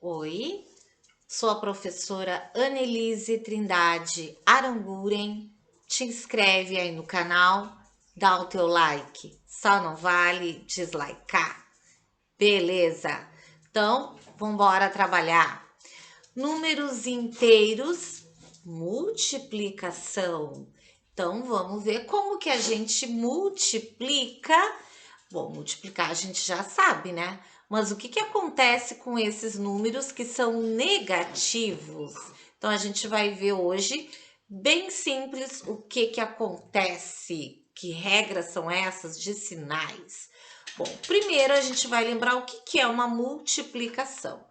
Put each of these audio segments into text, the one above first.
Oi, sou a professora Annelise Trindade Aranguren. Te inscreve aí no canal, dá o teu like. Só não vale dislikear. Beleza? Então, vamos embora trabalhar. Números inteiros, multiplicação. Então, vamos ver como que a gente multiplica. Bom, multiplicar a gente já sabe, né? Mas o que que acontece com esses números que são negativos? Então, a gente vai ver hoje, bem simples, o que que acontece, que regras são essas de sinais. Bom, primeiro a gente vai lembrar o que que é uma multiplicação.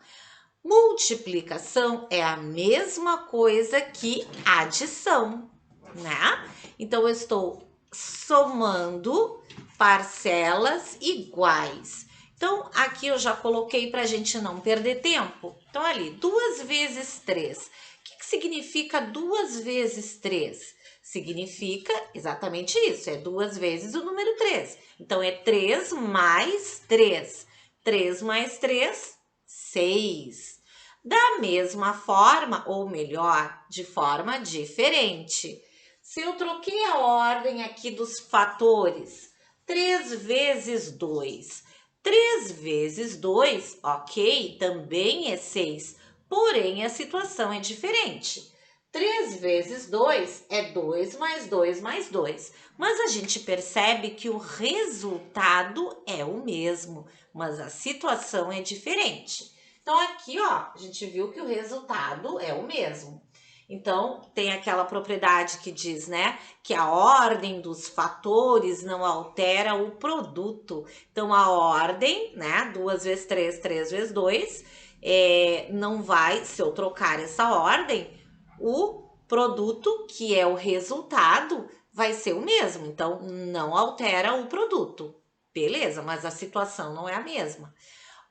Multiplicação é a mesma coisa que adição, né? Então, eu estou somando parcelas iguais. Então, aqui eu já coloquei para a gente não perder tempo. Então, ali, 2 vezes 3. O que significa 2 vezes 3? Significa exatamente isso, é 2 vezes o número 3. Então, é 3 mais 3. 3 mais 3, 6. Da mesma forma, ou melhor, de forma diferente. Se eu troquei a ordem aqui dos fatores, 3 vezes 2. 3 vezes 2, ok, também é 6, porém a situação é diferente. 3 vezes 2 é 2 mais 2 mais 2. Mas a gente percebe que o resultado é o mesmo, mas a situação é diferente. Então, aqui, ó, a gente viu que o resultado é o mesmo. Então, tem aquela propriedade que diz, né, que a ordem dos fatores não altera o produto. Então, a ordem, né, 2 vezes 3, 3 vezes 2, não vai, se eu trocar essa ordem, o produto, que é o resultado, vai ser o mesmo. Então, não altera o produto. Beleza, mas a situação não é a mesma.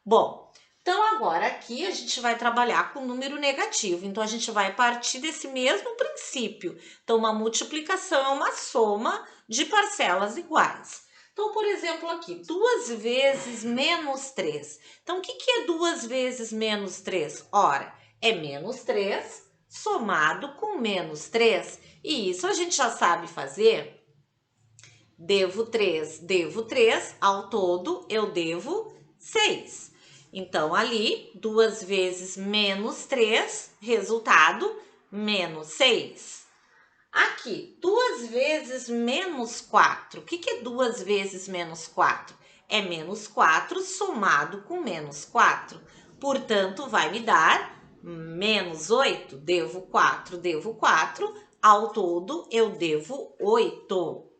Bom, então agora aqui a gente vai trabalhar com número negativo. Então, a gente vai partir desse mesmo princípio. Então, uma multiplicação é uma soma de parcelas iguais. Então, por exemplo, aqui, 2 vezes menos 3. Então, o que que é 2 vezes menos 3? Ora, é menos 3 somado com menos 3. E isso a gente já sabe fazer. Devo 3, ao todo eu devo 6. Então, ali, 2 vezes menos 3, resultado, menos 6. Aqui, 2 vezes menos 4. O que que é 2 vezes menos 4? É menos 4 somado com menos 4. Portanto, vai me dar menos 8. Devo 4. Ao todo, eu devo 8.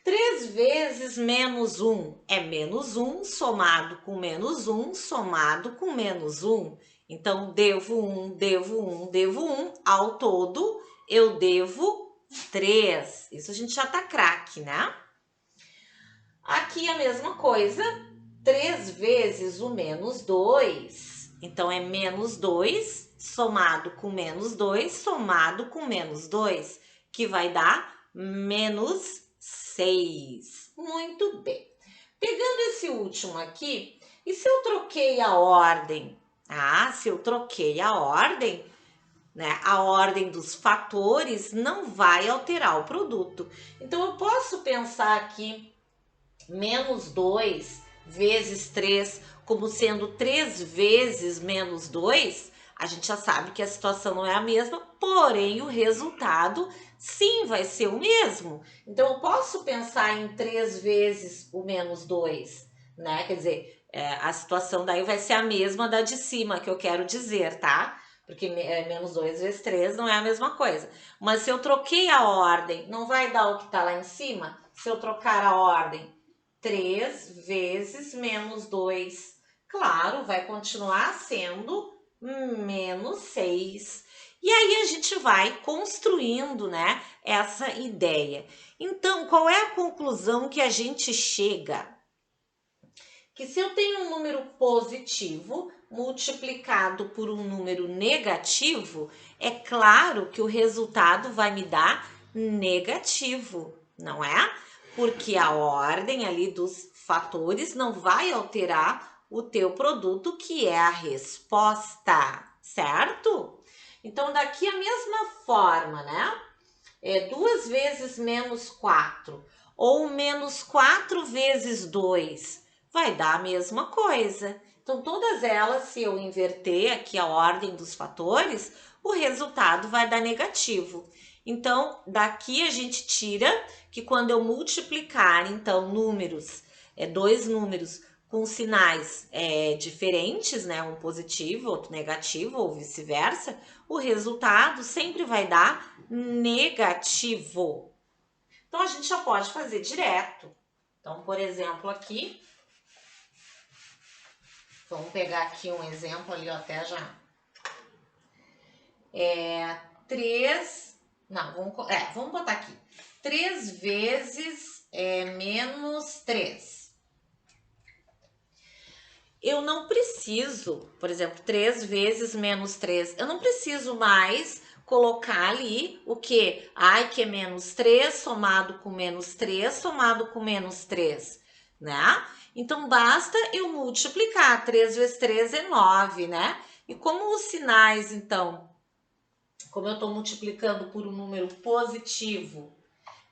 3 vezes menos 1 é menos 1 somado com menos 1 somado com menos 1. Então, devo 1. Ao todo, eu devo 3. Isso a gente já tá craque, né? Aqui a mesma coisa. 3 vezes o menos 2. Então, é menos 2 somado com menos 2 somado com menos 2, que vai dar menos 6. Muito bem. Pegando esse último aqui, e se eu troquei a ordem? Ah, se eu troquei a ordem, né? A ordem dos fatores não vai alterar o produto. Então, eu posso pensar aqui menos 2 vezes 3 como sendo 3 vezes menos 2, a gente já sabe que a situação não é a mesma, porém o resultado sim vai ser o mesmo. Então, eu posso pensar em 3 vezes o menos 2, né? Quer dizer, a situação daí vai ser a mesma da de cima, que eu quero dizer, tá? Porque menos 2 vezes 3 não é a mesma coisa. Mas se eu troquei a ordem, não vai dar o que está lá em cima? Se eu trocar a ordem, 3 vezes menos 2. Claro, vai continuar sendo menos 6. E aí a gente vai construindo, né, essa ideia. Então, qual é a conclusão que a gente chega? Que se eu tenho um número positivo multiplicado por um número negativo, é claro que o resultado vai me dar negativo, não é? Porque a ordem ali dos fatores não vai alterar o teu produto, que é a resposta, certo? Então, daqui a mesma forma, né? 2 vezes menos 4 ou menos 4 vezes 2 vai dar a mesma coisa. Então, todas elas, se eu inverter aqui a ordem dos fatores, o resultado vai dar negativo. Então, daqui a gente tira que quando eu multiplicar, então, dois números com sinais diferentes, né? Um positivo, outro negativo, ou vice-versa, o resultado sempre vai dar negativo. Então, a gente já pode fazer direto. Então, por exemplo, aqui, vamos pegar aqui um exemplo ali, ó, até já. 3, não, vamos botar aqui. 3 vezes menos 3. Eu não preciso, por exemplo, 3 vezes menos 3, eu não preciso mais colocar ali o quê? Ai, que é menos 3 somado com menos 3 somado com menos 3, né? Então, basta eu multiplicar. 3 vezes 3 é 9, né? E como os sinais, então, como eu estou multiplicando por um número positivo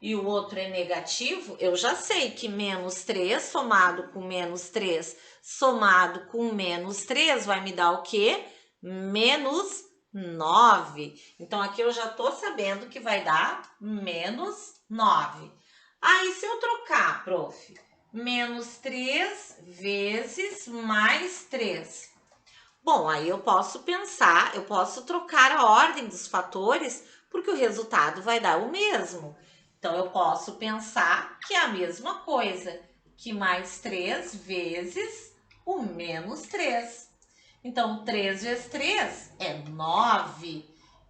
e o outro é negativo, eu já sei que menos 3 somado com menos 3 somado com menos 3 vai me dar o quê? Menos 9. Então, aqui eu já estou sabendo que vai dar menos 9. Aí, se eu trocar, prof, menos 3 vezes mais 3. Bom, aí eu posso pensar, eu posso trocar a ordem dos fatores, porque o resultado vai dar o mesmo. Então, eu posso pensar que é a mesma coisa, que mais 3 vezes o menos 3. Então, 3 vezes 3 é 9.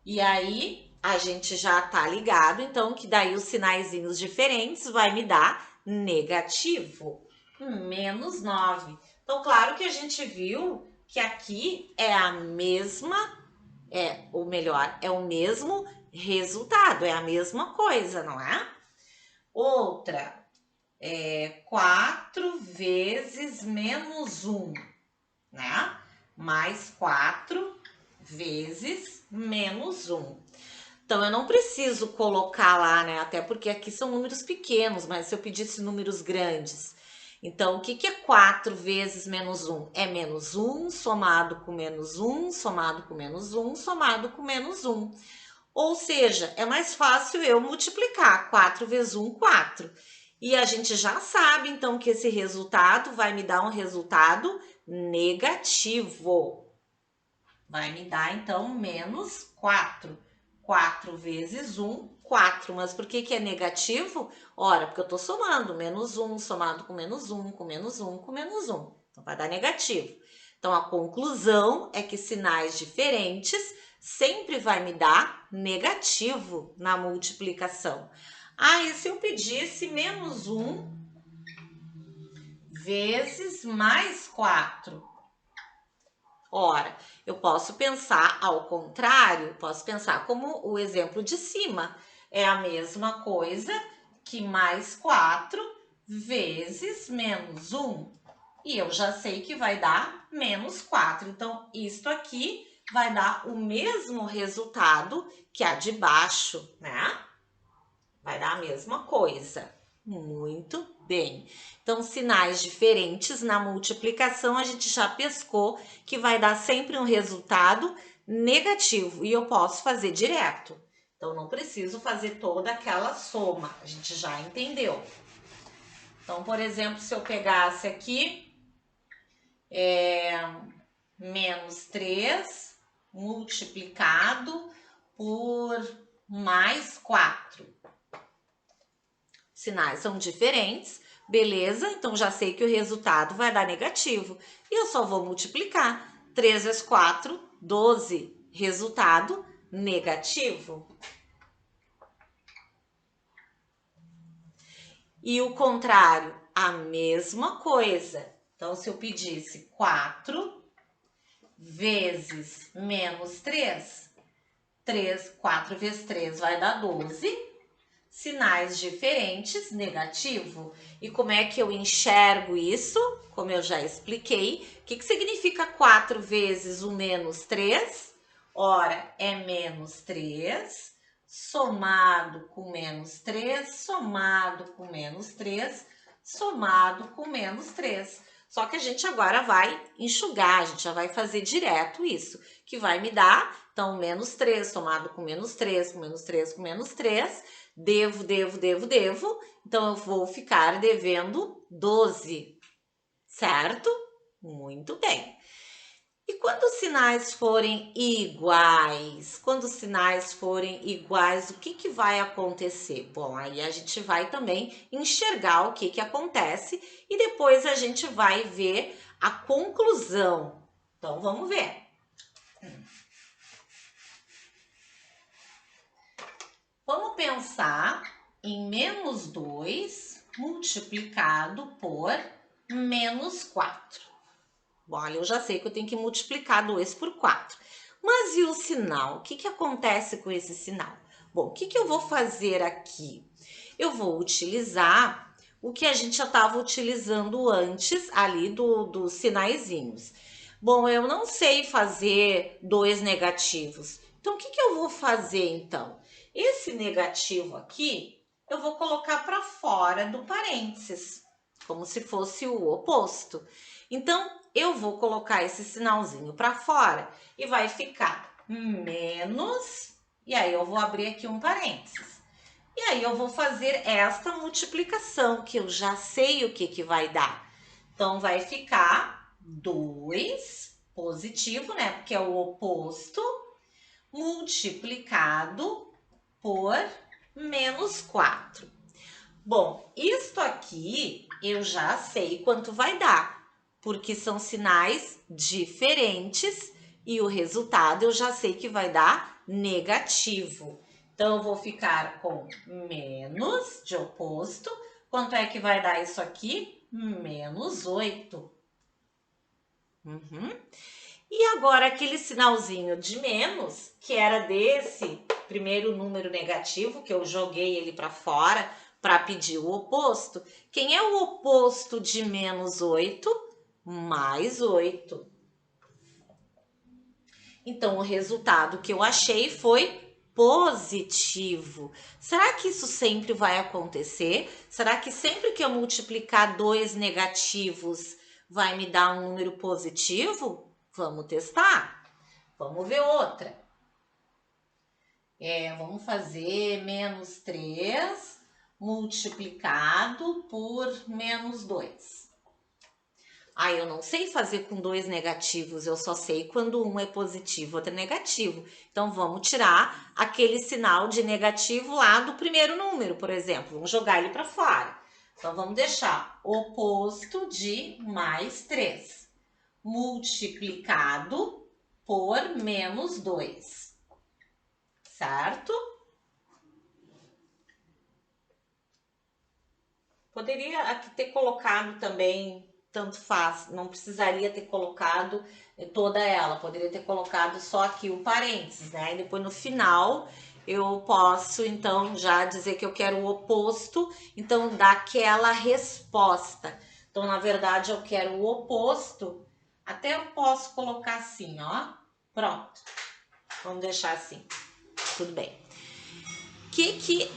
E aí, a gente já tá ligado, então, que daí os sinaizinhos diferentes vai me dar negativo, menos 9. Então, claro que a gente viu que aqui é a mesma, ou melhor, é o mesmo resultado, é a mesma coisa, não é? Outra, 4 vezes menos 1, né? Mais 4 vezes menos 1. Então, eu não preciso colocar lá, né? Até porque aqui são números pequenos, mas se eu pedisse números grandes. Então, o que é 4 vezes menos 1? É menos 1 somado com menos 1, somado com menos 1, somado com menos 1. Ou seja, é mais fácil eu multiplicar. 4 vezes 1, 4. E a gente já sabe, então, que esse resultado vai me dar um resultado negativo. Vai me dar, então, menos 4. 4 vezes 1, 4. Mas por que é negativo? Ora, porque eu estou somando menos 1, somado com menos 1, com menos 1, com menos 1. Então, vai dar negativo. Então, a conclusão é que sinais diferentes sempre vai me dar negativo na multiplicação. Ah, e se eu pedisse menos 1 vezes mais 4? Ora, eu posso pensar ao contrário, posso pensar como o exemplo de cima. É a mesma coisa que mais 4 vezes menos 1. E eu já sei que vai dar menos 4. Então, isto aqui vai dar o mesmo resultado que a de baixo, né? Vai dar a mesma coisa. Muito bem. Então, sinais diferentes na multiplicação, a gente já pescou que vai dar sempre um resultado negativo. E eu posso fazer direto. Então, não preciso fazer toda aquela soma. A gente já entendeu. Então, por exemplo, se eu pegasse aqui, menos 3 multiplicado por mais 4. Sinais são diferentes, beleza? Então, já sei que o resultado vai dar negativo. E eu só vou multiplicar. 3 vezes 4, 12. Resultado negativo. E o contrário, a mesma coisa. Então, se eu pedisse 4 vezes menos 3, 4 vezes 3 vai dar 12. sinais diferentes, negativo. E como é que eu enxergo isso? Como eu já expliquei, o que significa 4 vezes o menos 3? Ora, é menos 3, somado com menos 3, somado com menos 3, somado com menos 3. Só que a gente agora vai enxugar, a gente já vai fazer direto isso, que vai me dar, então, menos 3 somado com menos 3, com menos 3, com menos 3, devo, então eu vou ficar devendo 12, certo? Muito bem. E quando os sinais forem iguais? Quando os sinais forem iguais, o que vai acontecer? Bom, aí a gente vai também enxergar o que acontece e depois a gente vai ver a conclusão. Então, vamos ver. Vamos pensar em menos 2 multiplicado por menos 4. Olha, eu já sei que eu tenho que multiplicar 2 por 4. Mas e o sinal? O que acontece com esse sinal? Bom, o que eu vou fazer aqui? Eu vou utilizar o que a gente já estava utilizando antes ali dos sinaizinhos. Bom, eu não sei fazer 2 negativos. Então, o que eu vou fazer então? Esse negativo aqui, eu vou colocar para fora do parênteses, como se fosse o oposto. Então, eu vou colocar esse sinalzinho para fora e vai ficar menos, e aí eu vou abrir aqui um parênteses. E aí eu vou fazer esta multiplicação, que eu já sei o que vai dar. Então, vai ficar 2 positivo, né? Porque é o oposto, multiplicado por menos 4. Bom, isto aqui eu já sei quanto vai dar, porque são sinais diferentes e o resultado eu já sei que vai dar negativo. Então, eu vou ficar com menos de oposto. Quanto é que vai dar isso aqui? Menos 8. E agora, aquele sinalzinho de menos, que era desse primeiro número negativo, que eu joguei ele para fora para pedir o oposto. Quem é o oposto de menos 8? Mais 8. Então, o resultado que eu achei foi positivo. Será que isso sempre vai acontecer? Será que sempre que eu multiplicar 2 negativos vai me dar um número positivo? Vamos testar? Vamos ver outra. Vamos fazer menos 3 multiplicado por menos 2. Eu não sei fazer com 2 negativos, eu só sei quando um é positivo, outro é negativo. Então, vamos tirar aquele sinal de negativo lá do primeiro número, por exemplo. Vamos jogar ele para fora. Então, vamos deixar oposto de mais 3, multiplicado por menos 2, certo? Poderia aqui ter colocado também, tanto faz, não precisaria ter colocado toda ela, poderia ter colocado só aqui o parênteses, né? E depois no final eu posso então já dizer que eu quero o oposto, então daquela resposta. Então, na verdade, eu quero o oposto, até eu posso colocar assim, ó, pronto. Vamos deixar assim, tudo bem.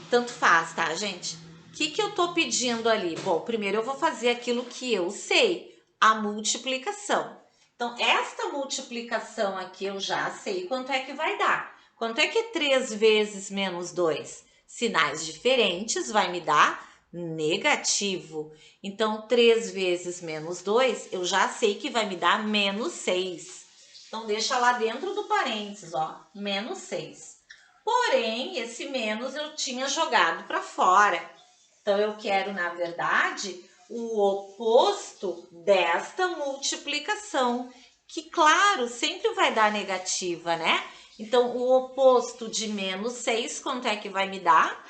Tanto faz, tá, gente? O que eu tô pedindo ali? Bom, primeiro eu vou fazer aquilo que eu sei, a multiplicação. Então, esta multiplicação aqui eu já sei quanto é que vai dar. Quanto é que é 3 vezes menos 2? Sinais diferentes vai me dar negativo. Então, 3 vezes menos 2, eu já sei que vai me dar menos 6. Então, deixa lá dentro do parênteses, ó, menos 6. Porém, esse menos eu tinha jogado para fora. Então, eu quero, na verdade, o oposto desta multiplicação, que, claro, sempre vai dar negativa, né? Então, o oposto de menos 6, quanto é que vai me dar?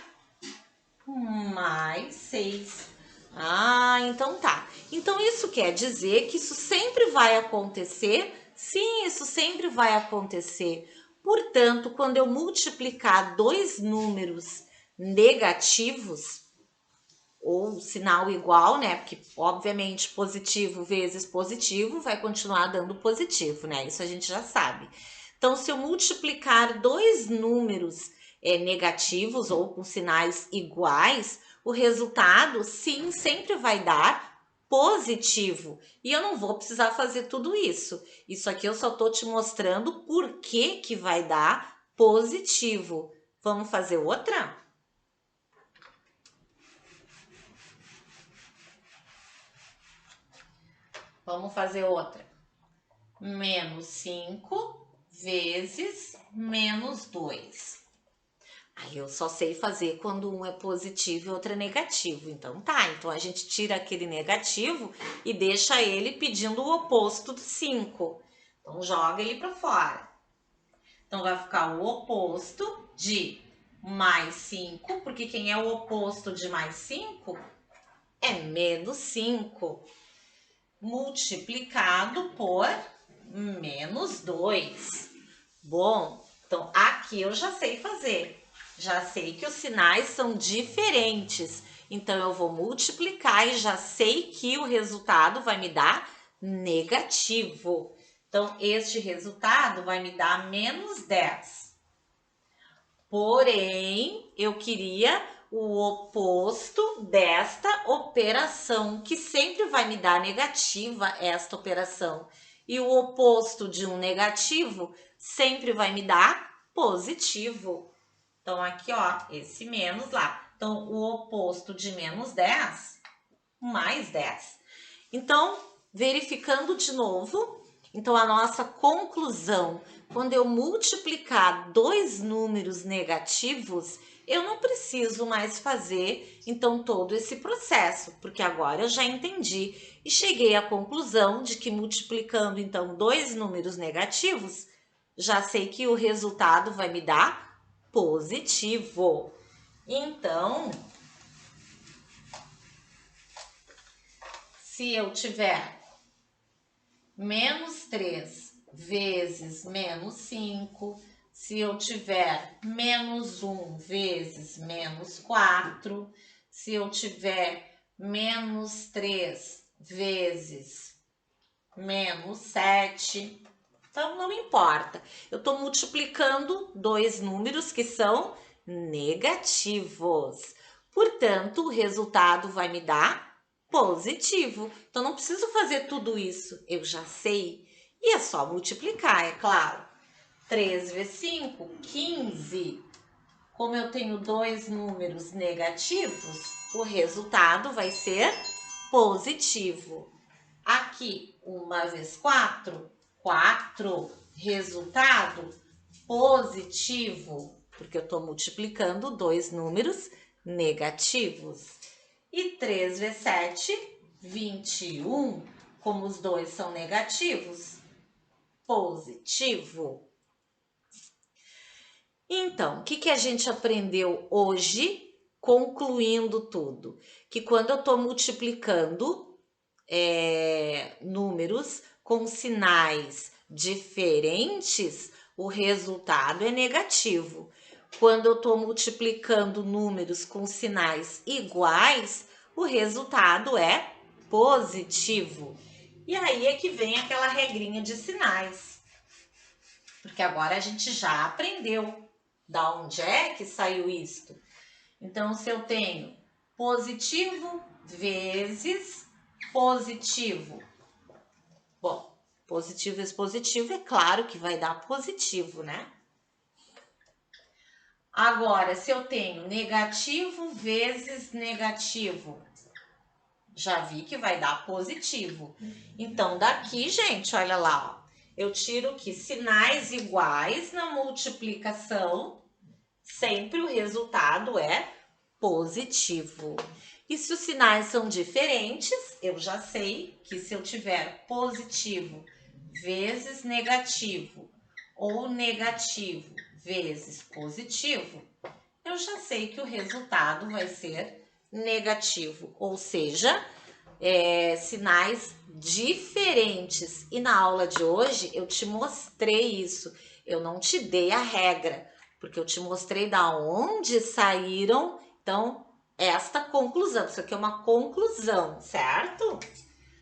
Mais 6. Então tá. Então, isso quer dizer que isso sempre vai acontecer? Sim, isso sempre vai acontecer. Portanto, quando eu multiplicar 2 números negativos, ou sinal igual, né? Porque, obviamente, positivo vezes positivo vai continuar dando positivo, né? Isso a gente já sabe. Então, se eu multiplicar dois números negativos ou com sinais iguais, o resultado, sim, sempre vai dar positivo. E eu não vou precisar fazer tudo isso. Isso aqui eu só tô te mostrando por que que vai dar positivo. Vamos fazer outra? Vamos fazer outra. Menos 5 vezes menos 2. Aí eu só sei fazer quando um é positivo e outro é negativo. Então tá, então a gente tira aquele negativo e deixa ele pedindo o oposto do 5. Então joga ele para fora. Então vai ficar o oposto de mais 5, porque quem é o oposto de mais 5 é menos 5. Multiplicado por menos 2. Bom, então aqui eu já sei fazer. Já sei que os sinais são diferentes. Então eu vou multiplicar e já sei que o resultado vai me dar negativo. Então este resultado vai me dar menos 10. Porém, eu queria o oposto desta operação, que sempre vai me dar negativa esta operação. E o oposto de um negativo sempre vai me dar positivo. Então, aqui, ó, esse menos lá. Então, o oposto de menos 10, mais 10. Então, verificando de novo, então a nossa conclusão, quando eu multiplicar dois números negativos, eu não preciso mais fazer, então, todo esse processo, porque agora eu já entendi e cheguei à conclusão de que multiplicando, então, dois números negativos, já sei que o resultado vai me dar positivo. Então, se eu tiver menos 3 vezes menos 5, se eu tiver menos 1 vezes menos 4, se eu tiver menos 3 vezes menos 7, então não importa. Eu estou multiplicando dois números que são negativos. Portanto, o resultado vai me dar positivo. Então, não preciso fazer tudo isso, eu já sei. E é só multiplicar, é claro. 3 vezes 5, 15. Como eu tenho dois números negativos, o resultado vai ser positivo. Aqui, 1 vezes 4, 4. Resultado positivo, porque eu estou multiplicando dois números negativos. E 3 vezes 7, 21. Como os dois são negativos, positivo. Então, o que a gente aprendeu hoje, concluindo tudo? Que quando eu estou multiplicando números com sinais diferentes, o resultado é negativo. Quando eu estou multiplicando números com sinais iguais, o resultado é positivo. E aí é que vem aquela regrinha de sinais. Porque agora a gente já aprendeu da onde é que saiu isto. Então, se eu tenho positivo vezes positivo. Bom, positivo vezes positivo, é claro que vai dar positivo, né? Agora, se eu tenho negativo vezes negativo, já vi que vai dar positivo. Então, daqui, gente, olha lá, ó, eu tiro que sinais iguais na multiplicação, sempre o resultado é positivo. E se os sinais são diferentes, eu já sei que se eu tiver positivo vezes negativo ou negativo vezes positivo, eu já sei que o resultado vai ser negativo, ou seja, sinais diferentes. E na aula de hoje eu te mostrei isso, eu não te dei a regra, porque eu te mostrei da onde saíram, então, esta conclusão. Isso aqui é uma conclusão, certo?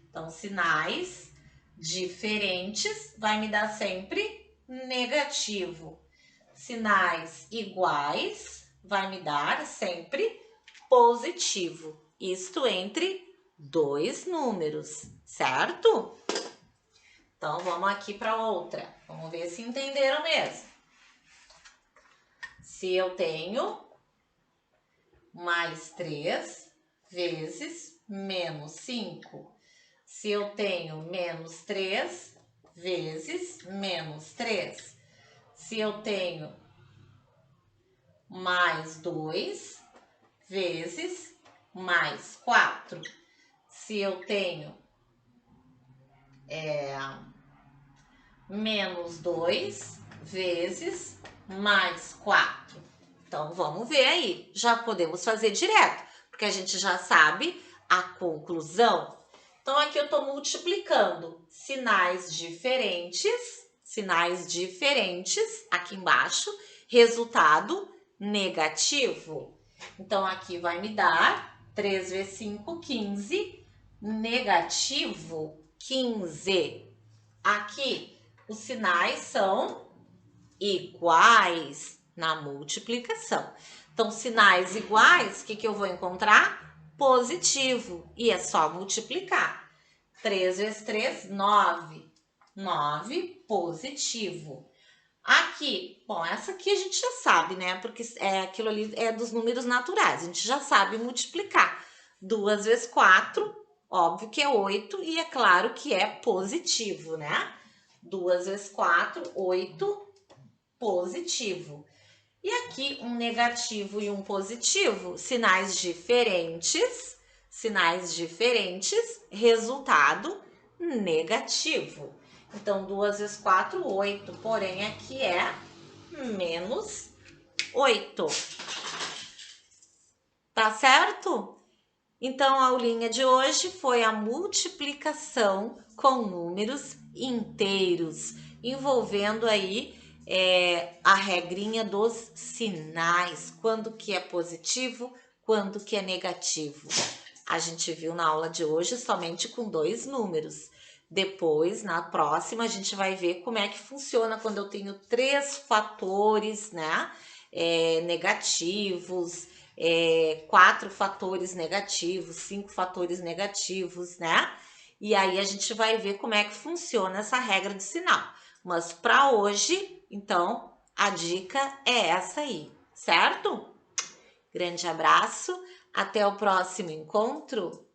Então, sinais diferentes vai me dar sempre negativo. Sinais iguais vai me dar sempre positivo. Isto entre dois números, certo? Então, vamos aqui para outra. Vamos ver se entenderam mesmo. Se eu tenho mais 3 vezes menos 5. Se eu tenho menos 3 vezes menos 3. Se eu tenho mais 2 vezes mais 4. Se eu tenho menos 2 vezes mais 4. Então, vamos ver aí. Já podemos fazer direto, porque a gente já sabe a conclusão. Então, aqui eu estou multiplicando sinais diferentes, aqui embaixo, resultado negativo. Então, aqui vai me dar 3 vezes 5, 15, negativo 15. Aqui, os sinais são iguais na multiplicação. Então, sinais iguais, o que eu vou encontrar? Positivo. E é só multiplicar. 3 vezes 3, 9. 9, positivo. Aqui, bom, essa aqui a gente já sabe, né? Porque aquilo ali é dos números naturais. A gente já sabe multiplicar. 2 vezes 4, óbvio que é 8. E é claro que é positivo, né? 2 vezes 4, 8, positivo. E aqui um negativo e um positivo, sinais diferentes, resultado negativo. Então, 2 vezes 4, 8, porém aqui é menos 8. Tá certo? Então, a aulinha de hoje foi a multiplicação com números inteiros, envolvendo aí a regrinha dos sinais, quando que é positivo, quando que é negativo. A gente viu na aula de hoje somente com 2 números. Depois, na próxima, a gente vai ver como é que funciona quando eu tenho 3 fatores, né, negativos, 4 fatores negativos, 5 fatores negativos, né? E aí a gente vai ver como é que funciona essa regra de sinal. Mas para hoje, então, a dica é essa aí, certo? Grande abraço, até o próximo encontro.